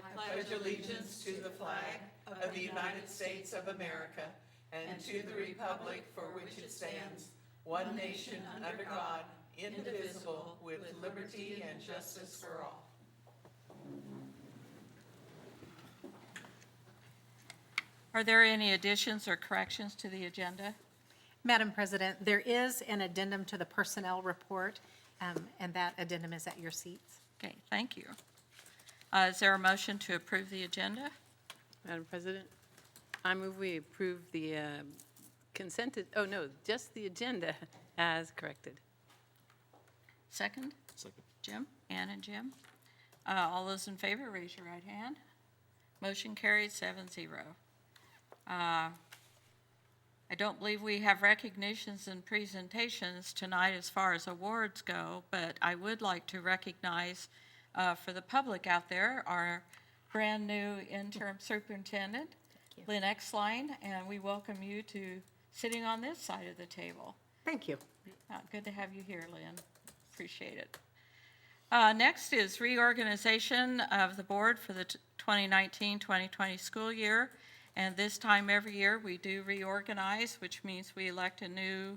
I pledge allegiance to the flag of the United States of America and to the republic for which it stands, one nation under God, indivisible, with liberty and justice for all. Are there any additions or corrections to the agenda? Madam President, there is an addendum to the personnel report, and that addendum is at your seats. Okay, thank you. Is there a motion to approve the agenda? Madam President, I move we approve the just the agenda as corrected. Second? Second. Jim? Ann and Jim? All those in favor, raise your right hand. Motion carried 7-0. I don't believe we have recognitions and presentations tonight as far as awards go, but I would like to recognize for the public out there our brand-new interim superintendent, Lynn Exline, and we welcome you to sitting on this side of the table. Thank you. Good to have you here, Lynn. Appreciate it. Next is reorganization of the board for the 2019-2020 school year. And this time every year, we do reorganize, which means we elect a new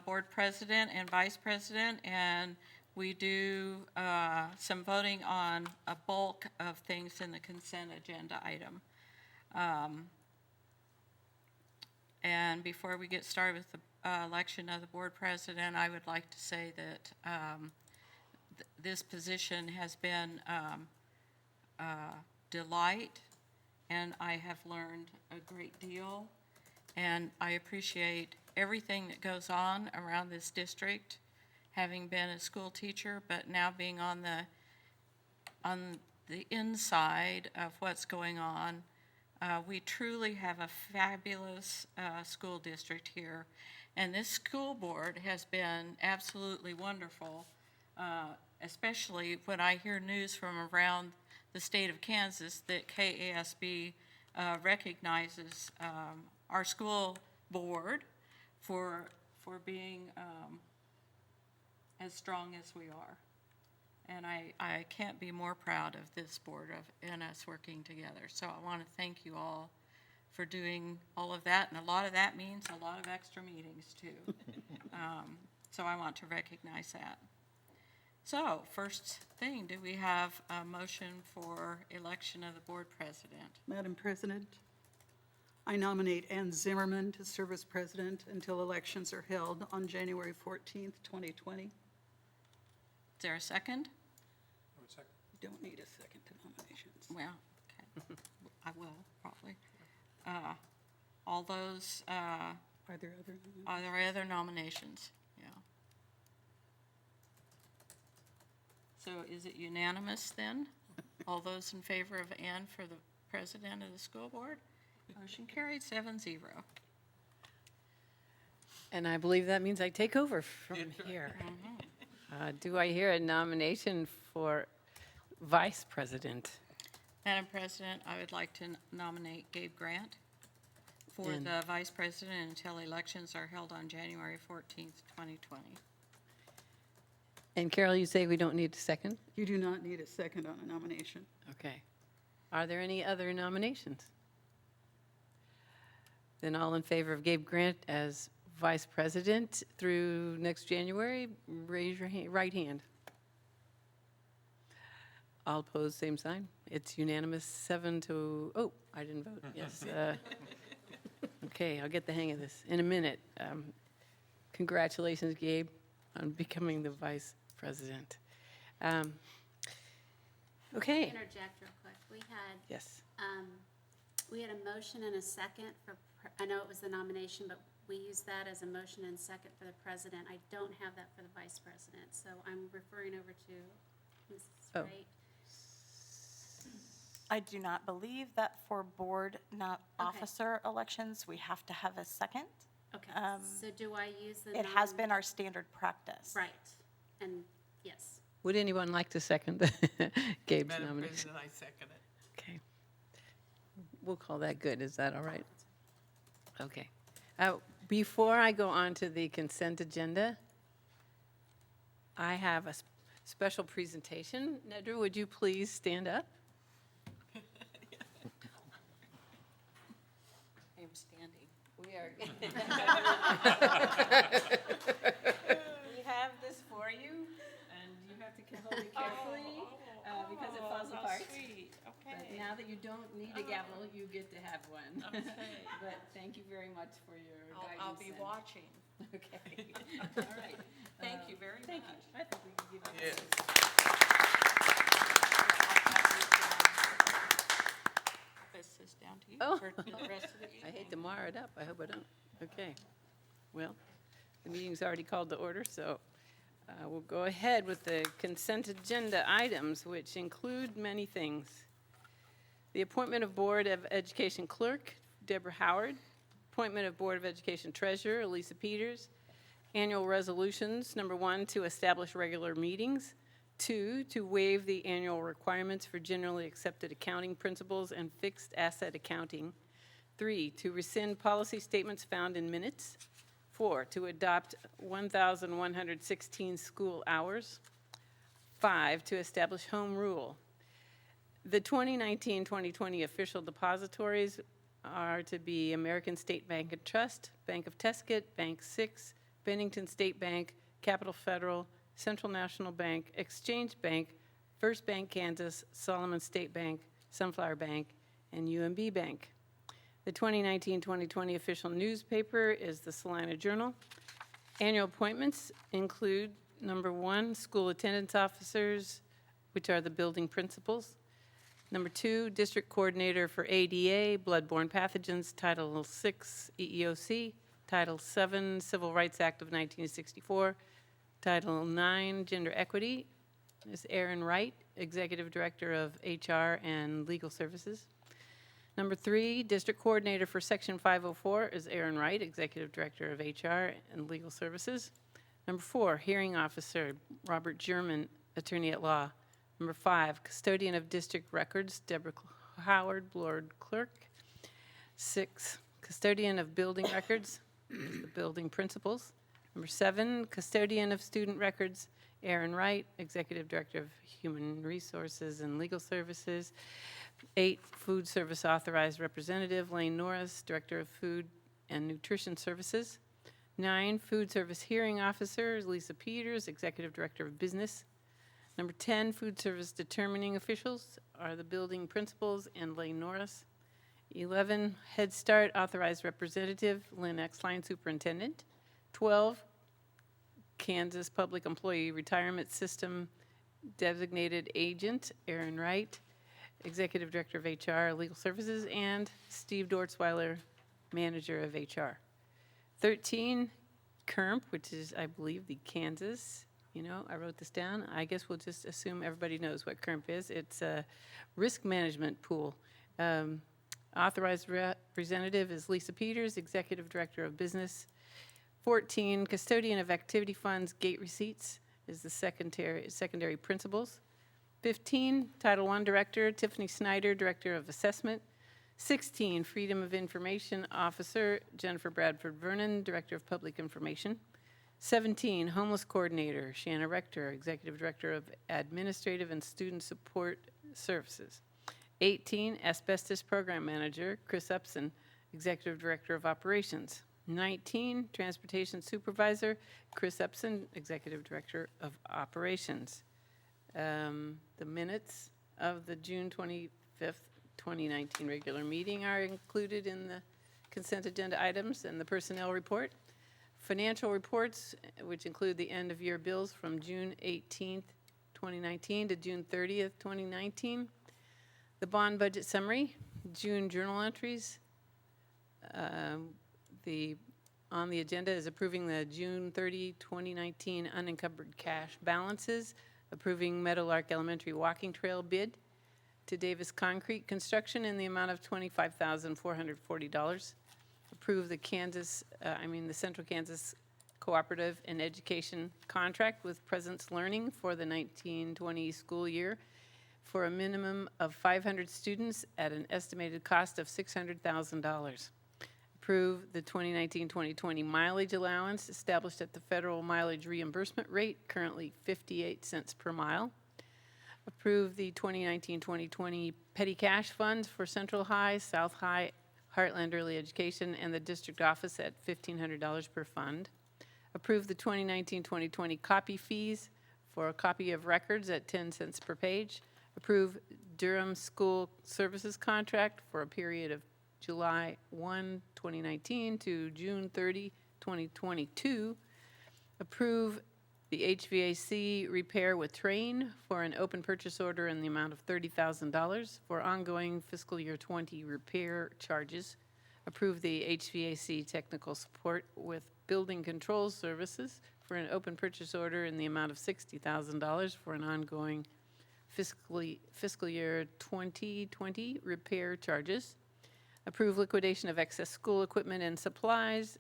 board president and vice president, and we do some voting on a bulk of things in the consent agenda item. And before we get started with the election of the board president, I would like to say that this position has been delight, and I have learned a great deal, and I appreciate everything that goes on around this district, having been a school teacher, but now being on the inside of what's going on. We truly have a fabulous school district here, and this school board has been absolutely wonderful, especially when I hear news from around the state of Kansas that KASB recognizes our school board for being as strong as we are. And I can't be more proud of this board and us working together. So I want to thank you all for doing all of that, and a lot of that means a lot of extra meetings too. So I want to recognize that. So, first thing, do we have a motion for election of the board president? Madam President, I nominate Ann Zimmerman to serve as president until elections are held on January 14th, 2020. Is there a second? You don't need a second to nominations. Well, okay. I will, probably. All those, Are there other nominations? are there other nominations? Yeah. So is it unanimous then? All those in favor of Ann for the president of the school board? Motion carried 7-0. And I believe that means I take over from here. Do I hear a nomination for vice president? Madam President, I would like to nominate Gabe Grant for And- the vice president until elections are held on January 14th, 2020. And Carol, you say we don't need a second? You do not need a second on a nomination. Okay. Are there any other nominations? Then all in favor of Gabe Grant as vice president through next January, raise your right hand. All opposed, same sign. It's unanimous 7-0. Oh, I didn't vote, yes. Okay, I'll get the hang of this in a minute. Congratulations, Gabe, on becoming the vice president. Okay, Interject real quick. yes. We had a motion and a second for, I know it was the nomination, but we used that as a motion and second for the president. I don't have that for the vice president, so I'm referring over to Mrs. Oh. Wright. I do not believe that for board, not Okay. officer elections, we have to have a second. Okay, Um, so do I use the? It has been our standard practice. Right, and yes. Would anyone like to second Gabe's Madam nomination? President, I second it. Okay. We'll call that good. Is that all right? Okay. Before I go on to the consent agenda, I have a special presentation. Nedra, would you please stand up? We are. We have this for you, and you have to hold it carefully because it falls how apart. sweet. But Okay. now that you don't need a gavel, you get to have one. Okay. But thank you very much for your guidance. I'll be and- watching. Okay. All right. Thank you very Thank much. you. I think we can give you. Yes. Pass this down to you Oh. for the rest of the evening. I hate to mar it up. I hope I don't. Okay. Well, the meeting's already called to order, so we'll go ahead with the consent agenda items, which include many things. The appointment of Board of Education Clerk, Deborah Howard. Appointment of Board of Education Treasurer, Elisa Peters. Annual resolutions, number 1, to establish regular meetings. 2, to waive the annual requirements for generally accepted accounting principles and fixed asset accounting. 3, to rescind policy statements found in minutes. 4, to adopt 1,116 school hours. 5, to establish home rule. The 2019-2020 official depositories are to be American State Bank and Trust, Bank of Tusket, Bank 6, Bennington State Bank, Capital Federal, Central National Bank, Exchange Bank, First Bank Kansas, Solomon State Bank, Sunflower Bank, and UMB Bank. The 2019-2020 official newspaper is the Salina Journal. Annual appointments include, number 1, school attendance officers, which are the building principals. Number 2, district coordinator for ADA, bloodborne pathogens, Title VI, EEOC, Title VII, Civil Rights Act of 1964, Title IX, gender equity, is Erin Wright, executive director of HR and legal services. Number 3, district coordinator for Section 504 is Erin Wright, executive director of HR and legal services. Number 4, hearing officer, Robert German, attorney at law. Number 5, custodian of district records, Deborah Howard, board clerk. 6, custodian of building records, the building principals. Number 7, custodian of student records, Erin Wright, executive director of human resources and legal services. 8, food service authorized representative, Lane Norris, director of food and nutrition services. 9, food service hearing officer, Lisa Peters, executive director of business. Number 10, food service determining officials are the building principals and Lane Norris. 11, Head Start authorized representative, Lynn Exline, superintendent. 12, Kansas Public Employee Retirement System designated agent, Erin Wright, executive director of HR, legal services, and Steve Dortzweiler, manager of HR. 13, KERMP, which is, I believe, the Kansas. I wrote this down. I guess we'll just assume everybody knows what KERMP is. It's a risk management pool. Authorized representative is Lisa Peters, executive director of business. 14, custodian of activity funds, gate receipts is the secondary principals. 15, Title I director, Tiffany Snyder, director of assessment. 16, freedom of information officer, Jennifer Bradford Vernon, director of public information. 17, homeless coordinator, Shanna Rector, executive director of administrative and student support services. 18, asbestos program manager, Chris Upson, executive director of operations. 19, transportation supervisor, Chris Upson, executive director of operations. The minutes of the June 25th, 2019 regular meeting are included in the consent agenda items and the personnel report. Financial reports, which include the end-of-year bills from June 18th, 2019 to June 30th, 2019. The bond budget summary, June journal entries. On the agenda is approving the June 30, 2019 unencumbered cash balances, approving Meadowlark Elementary walking trail bid to Davis Concrete Construction in the amount of $25,440. Approve the Central Kansas Cooperative and Education contract with Presence Learning for the 1920 school year for a minimum of 500 students at an estimated cost of $600,000. Approve the 2019-2020 mileage allowance established at the federal mileage reimbursement rate, currently 58 cents per mile. Approve the 2019-2020 petty cash funds for Central High, South High Heartland Early Education, and the district office at $1,500 per fund. Approve the 2019-2020 copy fees for a copy of records at 10 cents per page. Approve Durham School Services contract for a period of July 1, 2019 to June 30, 2022. Approve the HVAC repair with Train for an open purchase order in the amount of $30,000 for ongoing fiscal year 20 repair charges. Approve the HVAC technical support with Building Control Services for an open purchase order in the amount of $60,000 for an ongoing fiscal year 2020 repair charges. Approve liquidation of excess school equipment and supplies,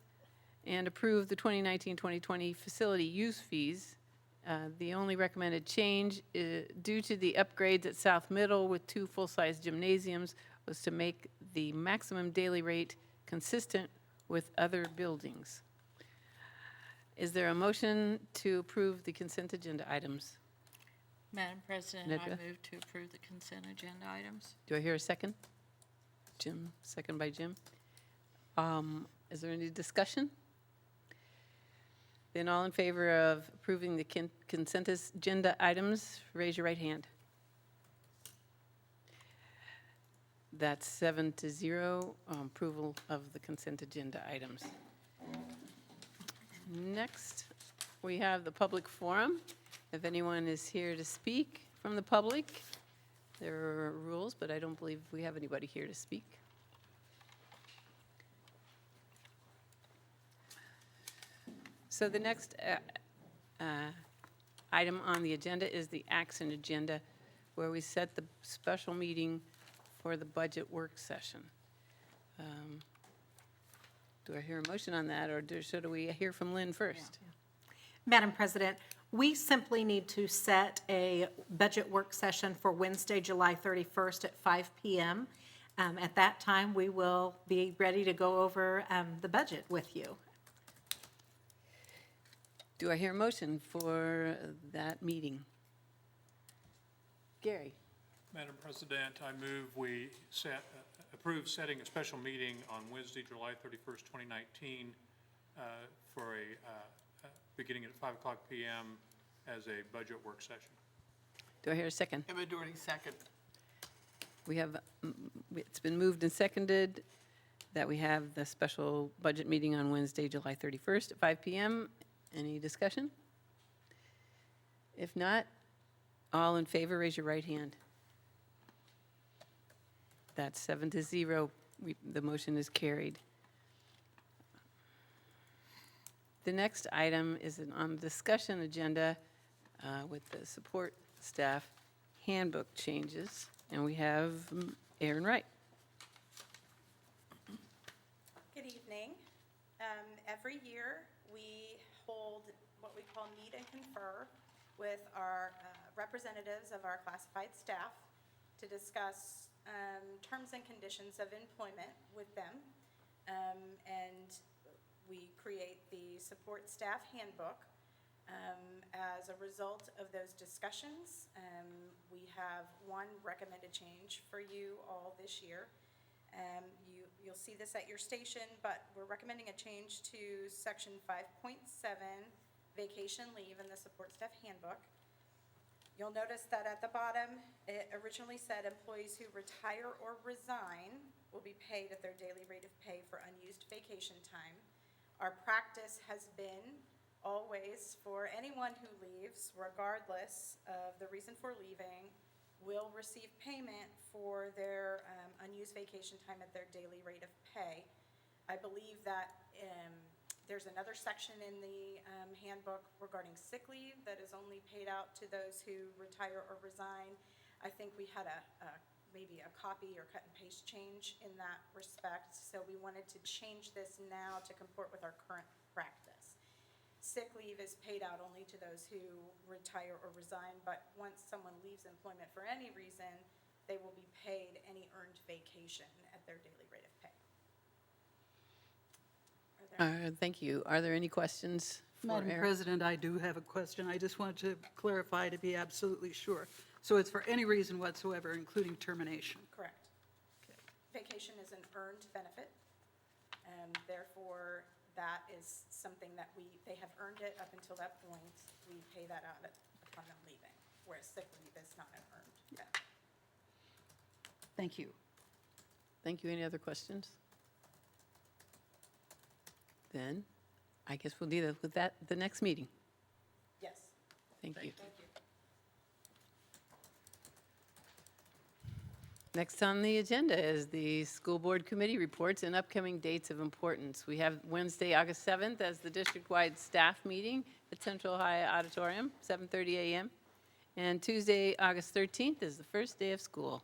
and approve the 2019-2020 facility use fees. The only recommended change due to the upgrades at South Middle with 2 full-size gymnasiums was to make the maximum daily rate consistent with other buildings. Is there a motion to approve the consent agenda items? Madam President, I Nedra? move to approve the consent agenda items. Do I hear a second? Jim, second by Jim. Is there any discussion? Then all in favor of approving the consent agenda items, raise your right hand. That's 7-0, approval of the consent agenda items. Next, we have the public forum. If anyone is here to speak from the public, there are rules, but I don't believe we have anybody here to speak. So the next item on the agenda is the action agenda, where we set the special meeting for the budget work session. Do I hear a motion on that, or should we hear from Lynn first? Madam President, we simply need to set a budget work session for Wednesday, July 31st at 5 p.m. At that time, we will be ready to go over the budget with you. Do I hear a motion for that meeting? Gary? Madam President, I move we approve setting a special meeting on Wednesday, July 31st, 2019, for beginning at 5 o'clock p.m. as a budget work session. Do I hear a second? Emma Doherty, second. We have, it's been moved and seconded that we have the special budget meeting on Wednesday, July 31st at 5 p.m. Any discussion? If not, all in favor, raise your right hand. That's 7-0. The motion is carried. The next item is on the discussion agenda with the support staff handbook changes, and we have Erin Wright. Good evening. Every year, we hold what we call meet and confer with our representatives of our classified staff to discuss terms and conditions of employment with them. And we create the support staff handbook. As a result of those discussions, we have one recommended change for you all this year. You'll see this at your station, but we're recommending a change to section 5.7, vacation leave in the support staff handbook. You'll notice that at the bottom, it originally said employees who retire or resign will be paid at their daily rate of pay for unused vacation time. Our practice has been always for anyone who leaves, regardless of the reason for leaving, will receive payment for their unused vacation time at their daily rate of pay. I believe that there's another section in the handbook regarding sick leave that is only paid out to those who retire or resign. I think we had maybe a copy or cut and paste change in that respect, so we wanted to change this now to comport with our current practice. Sick leave is paid out only to those who retire or resign, but once someone leaves employment for any reason, they will be paid any earned vacation at their daily rate of pay. Thank you. Are there any questions for Madam Erin? President, I do have a question. I just want to clarify to be absolutely sure. So it's for any reason whatsoever, including termination. Correct. vacation is an earned benefit, and therefore, that is something that they have earned it up until that point. We pay that out upon them leaving, whereas sick leave is not an earned benefit. Thank you. Thank you. Any other questions? Then, I guess we'll deal with that the next meeting. Yes. Thank you. Next on the agenda is the school board committee reports and upcoming dates of importance. We have Wednesday, August 7th as the district-wide staff meeting at Central High Auditorium, 7:30 a.m. And Tuesday, August 13th is the first day of school.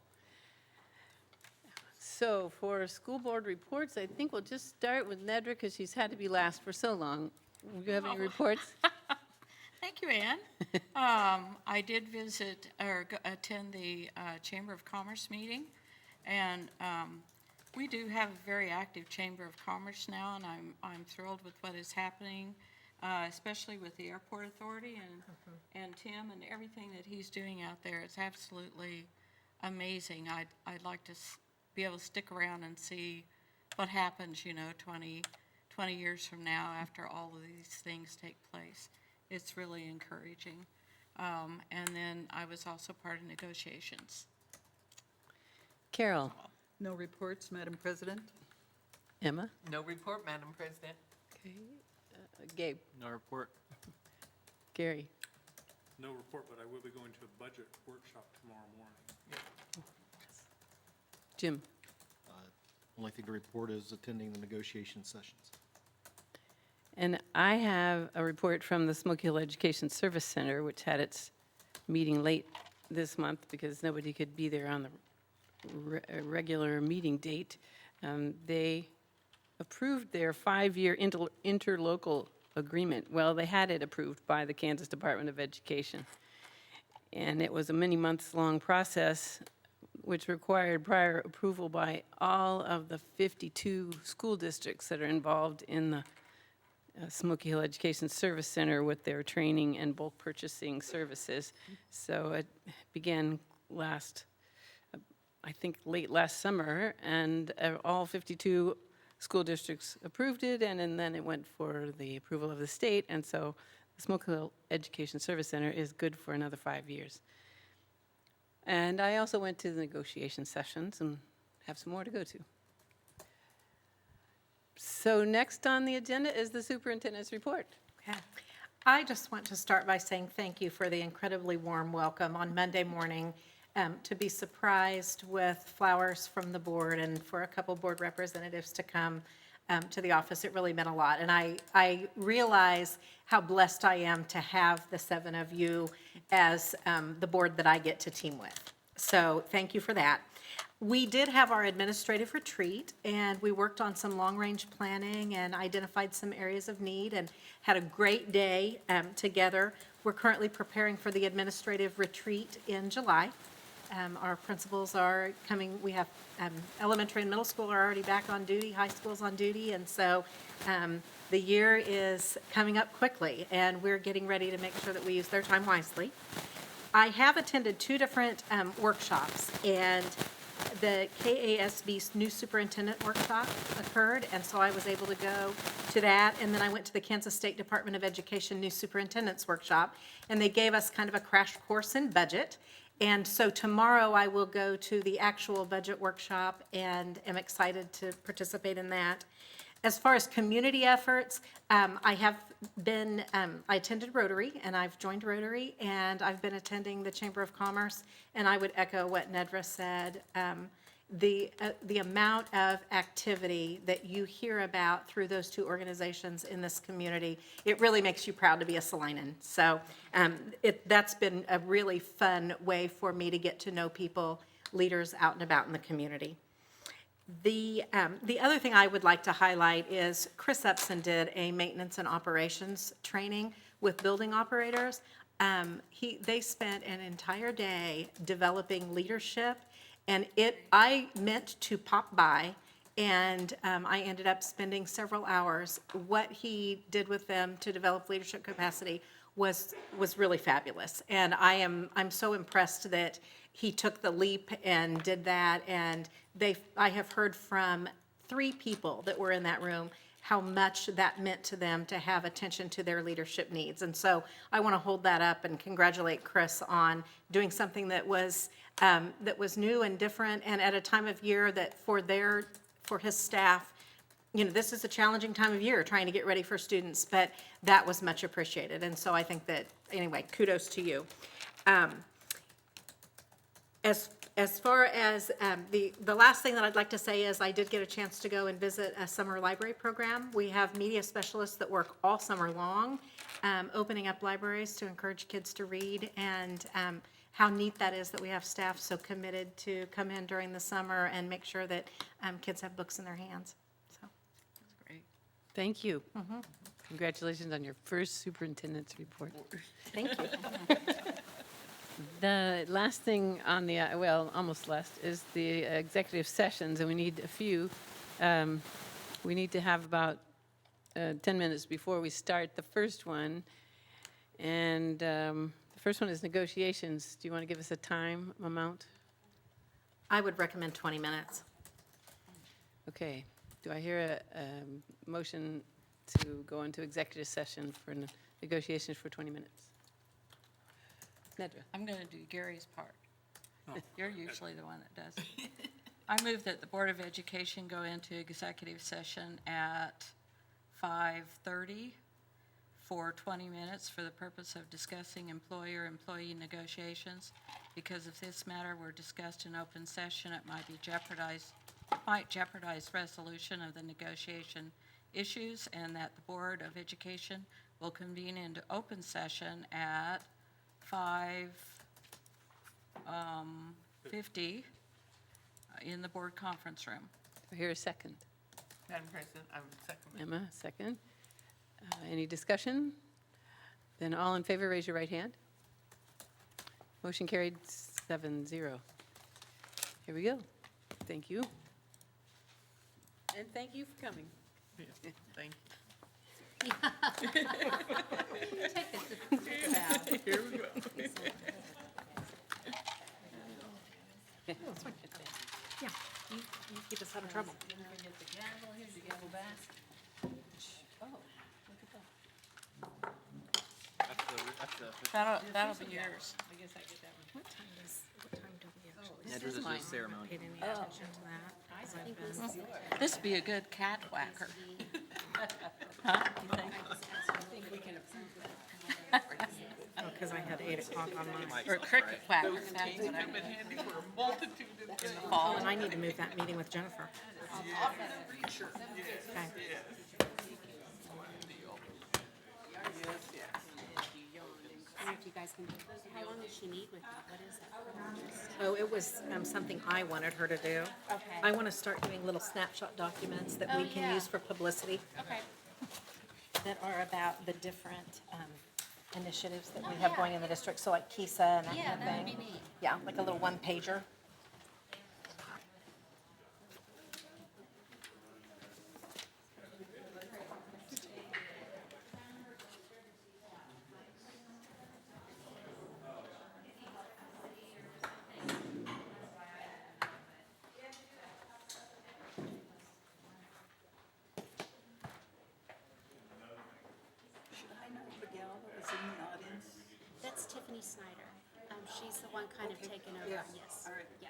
So for school board reports, I think we'll just start with Nedra because she's had to be last for so long. Do you have any reports? Thank you, Ann. I did visit or attend the Chamber of Commerce meeting, and we do have a very active Chamber of Commerce now, and I'm thrilled with what is happening, especially with the Airport Authority and Tim and everything that he's doing out there. It's absolutely amazing. I'd like to be able to stick around and see what happens, 20 years from now after all of these things take place. It's really encouraging. And then I was also part of negotiations. Carol? No reports, Madam President? Emma? No report, Madam President. Okay. Gabe? No report. Gary? No report, but I will be going to a budget workshop tomorrow morning. Jim? Only thing to report is attending the negotiation sessions. And I have a report from the Smoky Hill Education Service Center, which had its meeting late this month because nobody could be there on the regular meeting date. They approved their 5-year interlocal agreement. Well, they had it approved by the Kansas Department of Education. And it was a many months-long process, which required prior approval by all of the 52 school districts that are involved in the Smoky Hill Education Service Center with their training and bulk purchasing services. So it began I think late last summer, and all 52 school districts approved it, and then it went for the approval of the state, and so the Smoky Hill Education Service Center is good for another 5 years. And I also went to the negotiation sessions and have some more to go to. So next on the agenda is the superintendent's report. Okay. I just want to start by saying thank you for the incredibly warm welcome on Monday morning. To be surprised with flowers from the board and for a couple board representatives to come to the office, it really meant a lot. And I realize how blessed I am to have the 7 of you as the board that I get to team with. So thank you for that. We did have our administrative retreat, and we worked on some long-range planning and identified some areas of need and had a great day together. We're currently preparing for the administrative retreat in July. Our principals are coming. We have elementary and middle school are already back on duty, high school's on duty, and so the year is coming up quickly, and we're getting ready to make sure that we use their time wisely. I have attended 2 different workshops, and the KASB's new superintendent workshop occurred, and so I was able to go to that. And then I went to the Kansas State Department of Education new superintendent's workshop, and they gave us kind of a crash course in budget. And so tomorrow I will go to the actual budget workshop and am excited to participate in that. As far as community efforts, I attended Rotary, and I've joined Rotary, and I've been attending the Chamber of Commerce, and I would echo what Nedra said. The amount of activity that you hear about through those 2 organizations in this community, it really makes you proud to be a Salinan. So that's been a really fun way for me to get to know people, leaders out and about in the community. The other thing I would like to highlight is Chris Upson did a maintenance and operations training with building operators. They spent an entire day developing leadership, and I meant to pop by, and I ended up spending several hours. What he did with them to develop leadership capacity was really fabulous, and I'm so impressed that he took the leap and did that. And I have heard from 3 people that were in that room how much that meant to them to have attention to their leadership needs. And so I want to hold that up and congratulate Chris on doing something that was new and different, and at a time of year that for his staff, this is a challenging time of year, trying to get ready for students, but that was much appreciated. And so I think that, anyway, kudos to you. As far as the last thing that I'd like to say is I did get a chance to go and visit a summer library program. We have media specialists that work all summer long, opening up libraries to encourage kids to read, and how neat that is that we have staff so committed to come in during the summer and make sure that kids have books in their hands. So, Great. Thank you. Congratulations on your first superintendent's report. thank you. The last thing on the, well, almost last, is the executive sessions, and we need a few. We need to have about 10 minutes before we start the first one. And the first one is negotiations. Do you want to give us a time amount? I would recommend 20 minutes. Okay. Do I hear a motion to go into executive session for negotiations for 20 minutes? Nedra. I'm going to do Gary's part. You're usually the one that does it. I move that the Board of Education go into executive session at 5:30 for 20 minutes for the purpose of discussing employer-employee negotiations. Because if this matter were discussed in open session, it might jeopardize resolution of the negotiation issues, and that the Board of Education will convene into open session at 5:50 in the board conference room. Do I hear a second? Madam President, I'm seconding. Emma, second. Any discussion? Then all in favor, raise your right hand. Motion carried 7-0. Here we go. Thank you. And thank you for coming. Yeah, thank you. Here we go. Yeah, you keep us out of trouble. That'll be yours. What time do we actually Nedra's is a ceremony. pay any attention to that? 'Cause I've been- This would be a good cat whacker. Oh, because I had 8 o'clock on mine. Or cricket whacker, that's what I Come in mean. handy for a multitude of things. Oh, and I need to move that meeting with Jennifer. Okay. I don't know if you guys can, how long does she need with you? What is that? Oh, it was something I wanted her to do. Okay. I want to start doing little snapshot documents that we Oh, can yeah. use for publicity Okay. that are about the different initiatives that we have going in the district, so like KISA and that Yeah, kind of that would thing. be neat. Yeah, like a little one-pager. Should I know the gal that was in the audience? That's Tiffany Snyder. She's the one kind of taking over, Yeah. yes. All right. Yeah.